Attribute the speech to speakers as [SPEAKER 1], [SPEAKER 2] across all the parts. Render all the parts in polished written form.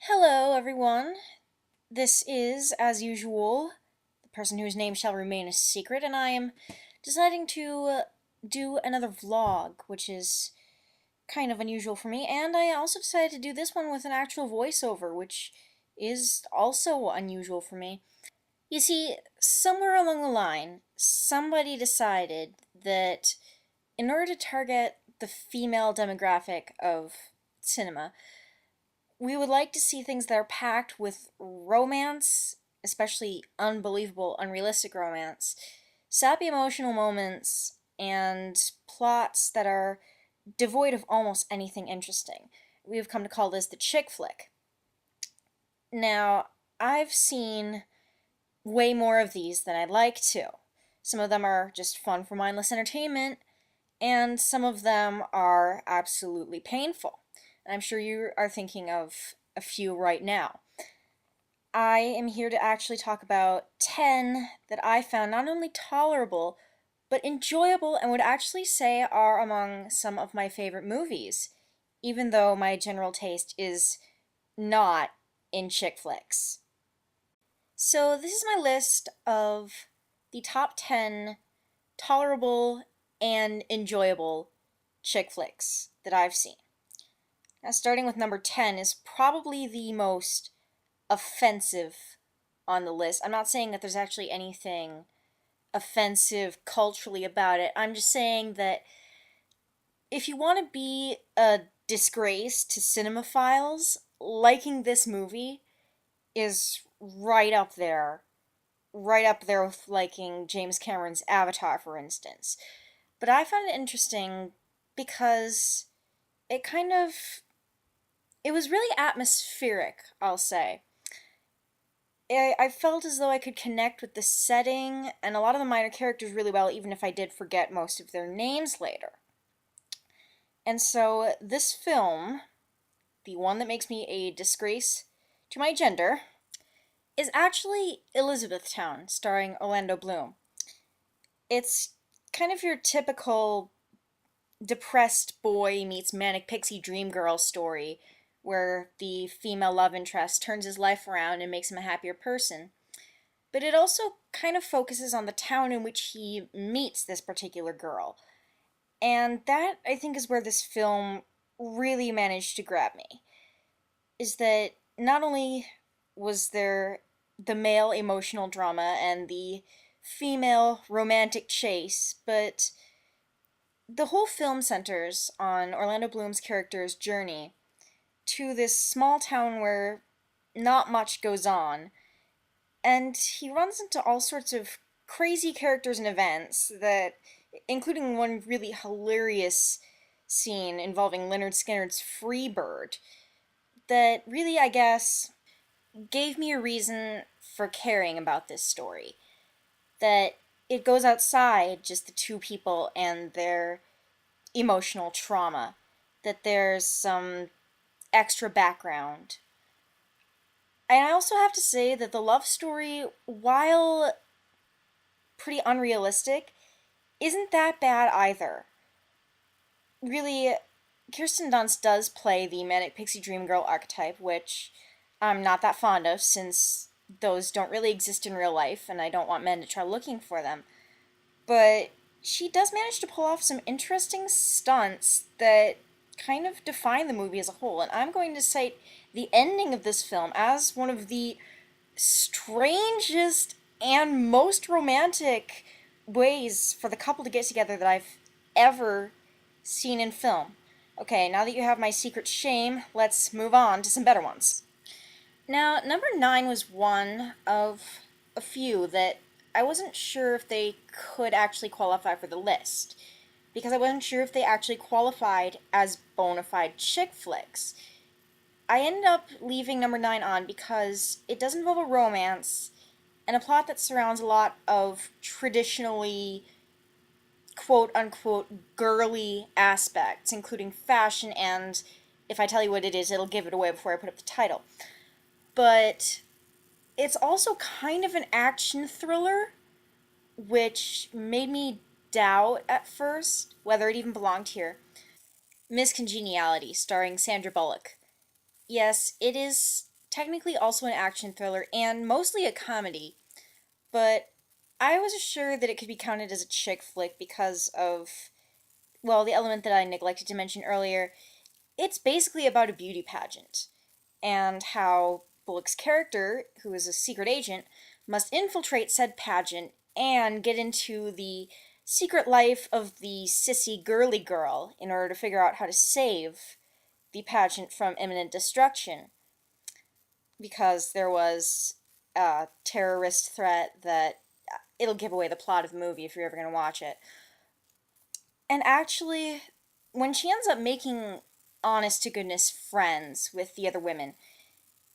[SPEAKER 1] Hello, everyone. This is, as usual, the person whose name shall remain a secret, and I am deciding to do another vlog, which is kind of unusual for me, and I also decided to do this one with an actual voiceover, which is also unusual for me. You see, somewhere along the line, somebody decided that in order to target the female demographic of cinema, we would like to see things that are packed with romance, especially unbelievable, unrealistic romance, sappy emotional moments, and plots that are devoid of almost anything interesting. We've come to call this the chick flick. Now, I've seen way more of these than I'd like to. Some of them are just fun for mindless entertainment, and some of them are absolutely painful. And I'm sure you are thinking of a few right now. I am here to actually talk about 10 that I found not only tolerable, but enjoyable and would actually say are among some of my favorite movies, even though my general taste is not in chick flicks. So, this is my list of the top 10 tolerable and enjoyable chick flicks that I've seen. Now, starting with number 10 is probably the most offensive on the list. I'm not saying that there's actually anything offensive culturally about it. I'm just saying that if you want to be a disgrace to cinemaphiles, liking this movie is right up there with liking James Cameron's Avatar, for instance. But I found it interesting because it kind of it was really atmospheric, I'll say. I felt as though I could connect with the setting and a lot of the minor characters really well, even if I did forget most of their names later. And so, this film, the one that makes me a disgrace to my gender, is actually Elizabethtown, starring Orlando Bloom. It's kind of your typical depressed boy meets manic pixie dream girl story where the female love interest turns his life around and makes him a happier person. But it also kind of focuses on the town in which he meets this particular girl. And that, I think, is where this film really managed to grab me. Is that not only was there the male emotional drama and the female romantic chase, but the whole film centers on Orlando Bloom's character's journey to this small town where not much goes on, and he runs into all sorts of crazy characters and events that, including one really hilarious scene involving Leonard Skinner's Freebird, that really, I guess, gave me a reason for caring about this story. That it goes outside just the two people and their emotional trauma. That there's some extra background. And I also have to say that the love story, while pretty unrealistic, isn't that bad either. Really, Kirsten Dunst does play the manic pixie dream girl archetype, which I'm not that fond of since those don't really exist in real life and I don't want men to try looking for them. But she does manage to pull off some interesting stunts that kind of define the movie as a whole, and I'm going to cite the ending of this film as one of the strangest and most romantic ways for the couple to get together that I've ever seen in film. Okay, now that you have my secret shame, let's move on to some better ones. Now, number 9 was one of a few that I wasn't sure if they could actually qualify for the list, because I wasn't sure if they actually qualified as bona fide chick flicks. I ended up leaving number 9 on because it does involve a romance and a plot that surrounds a lot of traditionally quote unquote girly aspects, including fashion, and if I tell you what it is, it'll give it away before I put up the title. But it's also kind of an action thriller, which made me doubt at first whether it even belonged here. Miss Congeniality, starring Sandra Bullock. Yes, it is technically also an action thriller and mostly a comedy, but I was assured that it could be counted as a chick flick because of, well, the element that I neglected to mention earlier. It's basically about a beauty pageant and how Bullock's character, who is a secret agent, must infiltrate said pageant and get into the secret life of the sissy girly girl in order to figure out how to save the pageant from imminent destruction because there was a terrorist threat that it'll give away the plot of the movie if you're ever going to watch it. And actually, when she ends up making honest to goodness friends with the other women,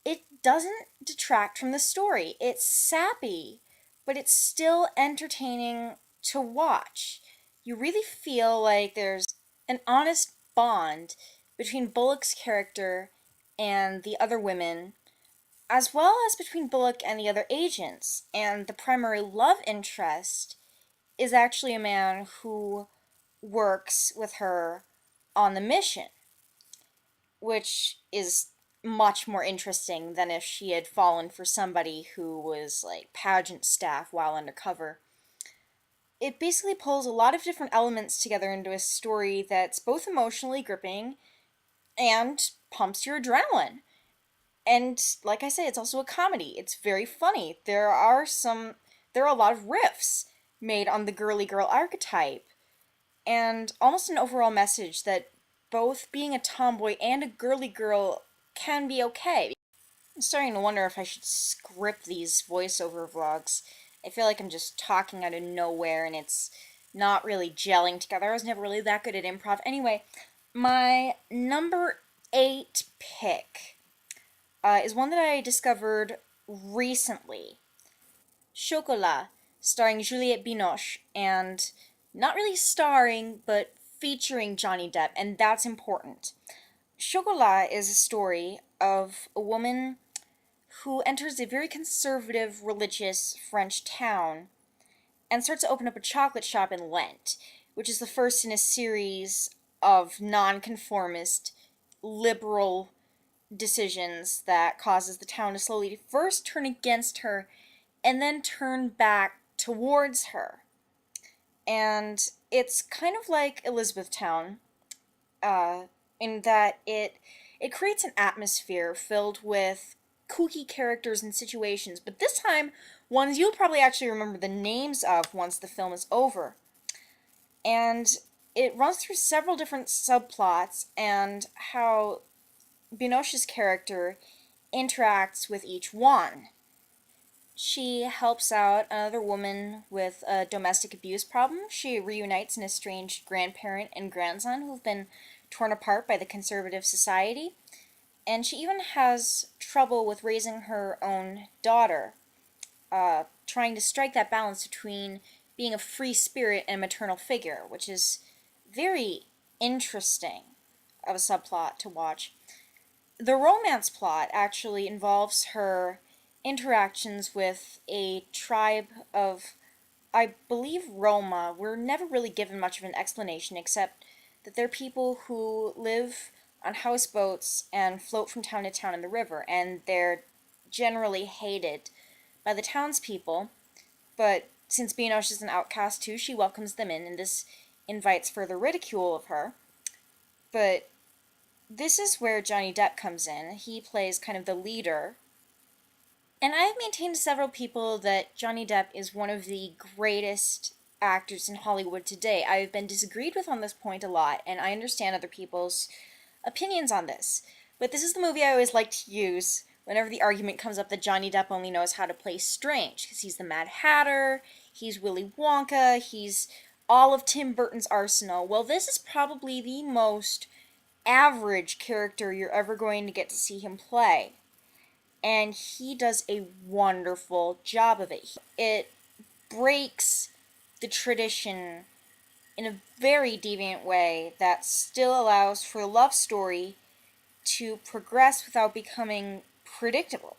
[SPEAKER 1] it doesn't detract from the story. It's sappy, but it's still entertaining to watch. You really feel like there's an honest bond between Bullock's character and the other women, as well as between Bullock and the other agents. And the primary love interest is actually a man who works with her on the mission, which is much more interesting than if she had fallen for somebody who was like pageant staff while undercover. It basically pulls a lot of different elements together into a story that's both emotionally gripping and pumps your adrenaline. And like I say, it's also a comedy. It's very funny. There are a lot of riffs made on the girly girl archetype and almost an overall message that both being a tomboy and a girly girl can be okay. I'm starting to wonder if I should script these voiceover vlogs. I feel like I'm just talking out of nowhere and it's not really gelling together. I was never really that good at improv. Anyway, my number 8 pick is one that I discovered recently. Chocolat, starring Juliette Binoche, and not really starring, but featuring Johnny Depp, and that's important. Chocolat is a story of a woman who enters a very conservative religious French town and starts to open up a chocolate shop in Lent, which is the first in a series of nonconformist liberal decisions that causes the town to slowly first turn against her and then turn back towards her. And it's kind of like Elizabethtown, uh, in that it creates an atmosphere filled with kooky characters and situations, but this time ones you'll probably actually remember the names of once the film is over. And it runs through several different subplots and how Binoche's character interacts with each one. She helps out another woman with a domestic abuse problem. She reunites an estranged grandparent and grandson who've been torn apart by the conservative society. And she even has trouble with raising her own daughter, trying to strike that balance between being a free spirit and a maternal figure, which is very interesting of a subplot to watch. The romance plot actually involves her interactions with a tribe of, I believe, Roma. We're never really given much of an explanation except that they're people who live on houseboats and float from town to town in the river, and they're generally hated by the townspeople. But since Binoche is an outcast too, she welcomes them in, and this invites further ridicule of her. But this is where Johnny Depp comes in. He plays kind of the leader. And I've maintained to several people that Johnny Depp is one of the greatest actors in Hollywood today. I've been disagreed with on this point a lot, and I understand other people's opinions on this. But this is the movie I always like to use whenever the argument comes up that Johnny Depp only knows how to play strange, because he's the Mad Hatter, he's Willy Wonka, he's all of Tim Burton's arsenal. Well, this is probably the most average character you're ever going to get to see him play. And he does a wonderful job of it. It breaks the tradition in a very deviant way that still allows for a love story to progress without becoming predictable.